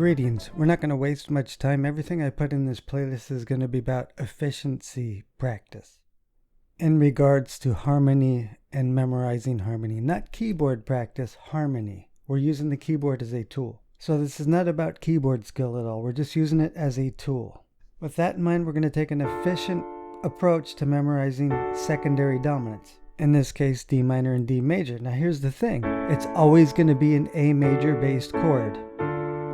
Greetings. We're not going to waste much time. Everything I put in this playlist is going to be about efficiency practice in regards to harmony and memorizing harmony. Not keyboard practice, harmony. We're using the keyboard as a tool. So this is not about keyboard skill at all. We're just using it as a tool. With that in mind, we're going to take an efficient approach to memorizing secondary dominants. In this case, D minor and D major. Now here's the thing. It's always going to be an A major based chord.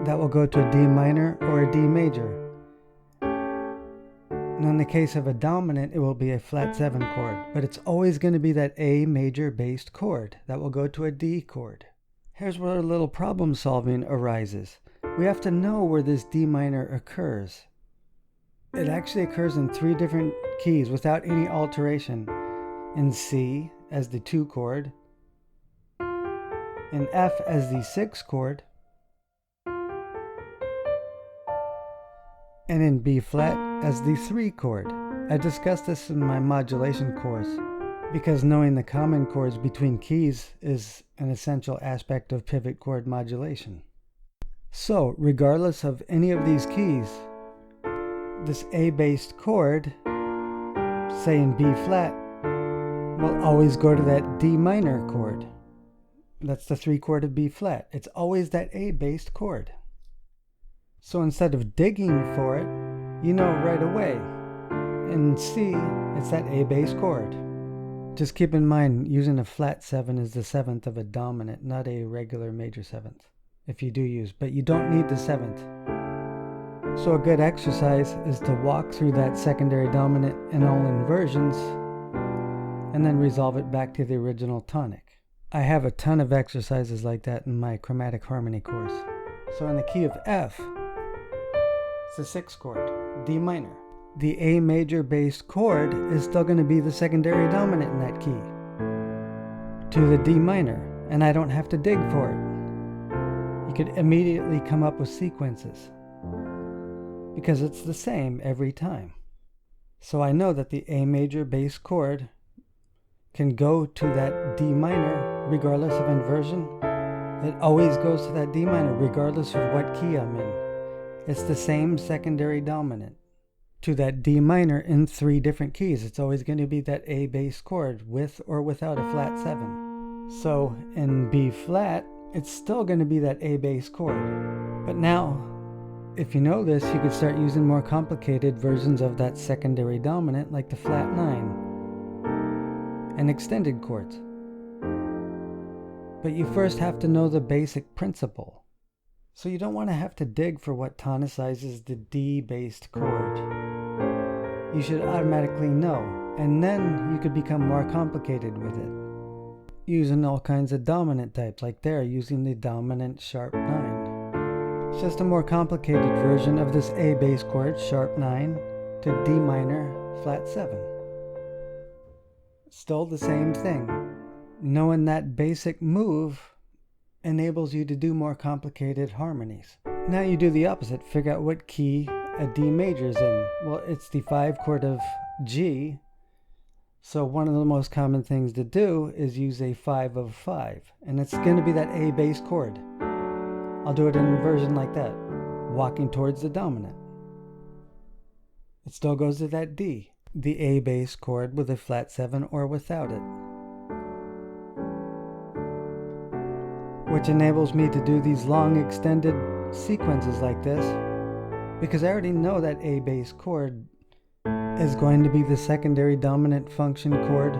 That will go to a D minor or a D major. Now in the case of a dominant, it will be a flat 7 chord. But it's always going to be that A major based chord. That will go to a D chord. Here's where a little problem solving arises. We have to know where this D minor occurs. It actually occurs in 3 different keys without any alteration. In C as the 2 chord, in F as the 6 chord, and in B flat as the 3 chord. I discussed this in my modulation course because knowing the common chords between keys is an essential aspect of pivot chord modulation. So, regardless of any of these keys, this A-based chord, say in B flat, will always go to that D minor chord. That's the 3 chord of B flat. It's always that A-based chord. So instead of digging for it, you know right away. In C, it's that A-based chord. Just keep in mind, using a flat 7 is the 7th of a dominant, not a regular major 7th. If you do use, but you don't need the 7th. So a good exercise is to walk through that secondary dominant in all inversions and then resolve it back to the original tonic. I have a ton of exercises like that in my chromatic harmony course. So in the key of F, it's the 6th chord, D minor. The A major based chord is still going to be the secondary dominant in that key to the D minor, and I don't have to dig for it. You could immediately come up with sequences because it's the same every time. So I know that the A major bass chord can go to that D minor regardless of inversion. It always goes to that D minor regardless of what key I'm in. It's the same secondary dominant to that D minor in 3 different keys. It's always going to be that A bass chord with or without a flat 7. So in B flat, it's still going to be that A bass chord. But now, if you know this, you could start using more complicated versions of that secondary dominant like the flat 9 and extended chords. But you first have to know the basic principle. So you don't want to have to dig for what tonicizes the D-based chord. You should automatically know, and then you could become more complicated with it, using all kinds of dominant types, like there, using the dominant sharp 9. It's just a more complicated version of this A bass chord, sharp 9, to D minor, flat 7. Still the same thing. Knowing that basic move enables you to do more complicated harmonies. Now you do the opposite. Figure out what key a D major is in. Well, it's the 5 chord of G. So one of the most common things to do is use a 5 of 5. And it's going to be that A bass chord. I'll do it in a version like that, walking towards the dominant. It still goes to that D, the A bass chord with a flat 7 or without it. Which enables me to do these long extended sequences like this because I already know that A bass chord is going to be the secondary dominant function chord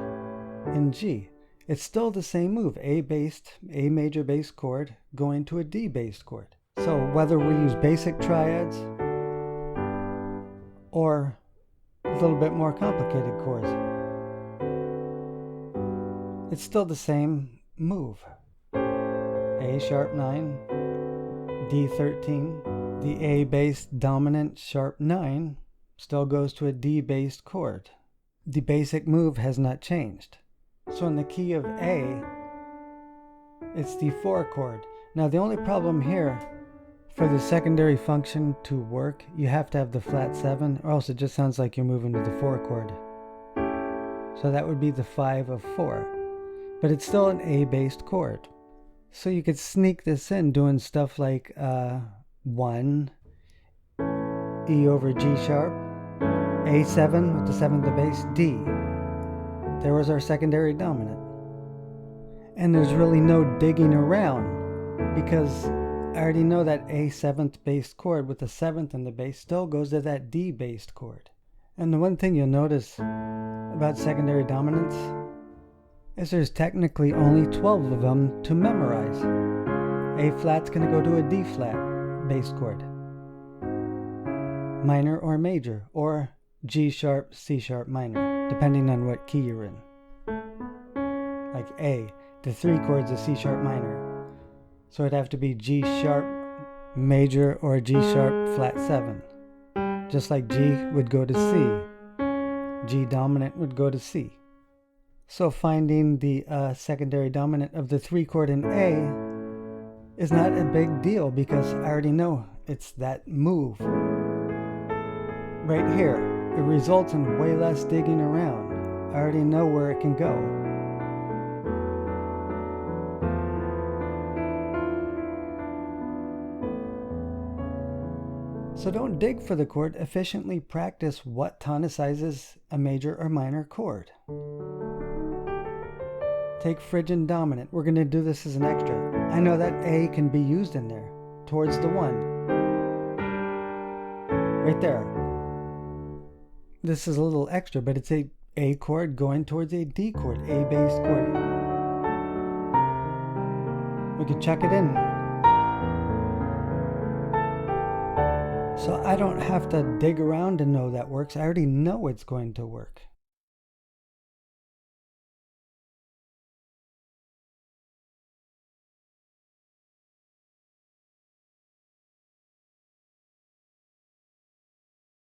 in G. It's still the same move, A major bass chord going to a D based chord. So whether we use basic triads or a little bit more complicated chords, it's still the same move. A sharp 9, D 13, the A bass dominant sharp 9 still goes to a D based chord. The basic move has not changed. So in the key of A, it's the 4 chord. Now the only problem here, for the secondary function to work, you have to have the flat 7, or else it just sounds like you're moving to the 4 chord. So that would be the 5 of 4. But it's still an A based chord. So you could sneak this in doing stuff like 1, E over G sharp, A7 with the 7th of bass, D. There was our secondary dominant. And there's really no digging around, because I already know that A7th based chord with the 7th in the bass still goes to that D based chord. And the one thing you'll notice about secondary dominants is there's technically only 12 of them to memorize. A flat's going to go to a D flat bass chord, minor or major, or G sharp, C sharp minor, depending on what key you're in. Like A, the 3 chords is C sharp minor, so it'd have to be G sharp major or G sharp flat 7. Just like G would go to C, G dominant would go to C. So finding the secondary dominant of the 3 chord in A is not a big deal, because I already know it's that move. Right here, it results in way less digging around. I already know where it can go. So don't dig for the chord, efficiently practice what tonicizes a major or minor chord. Take Phrygian dominant. We're going to do this as an extra. I know that A can be used in there, towards the 1. Right there. This is a little extra, but it's A chord going towards a D chord, A bass chord. We could chuck it in. So I don't have to dig around to know that works. I already know it's going to work.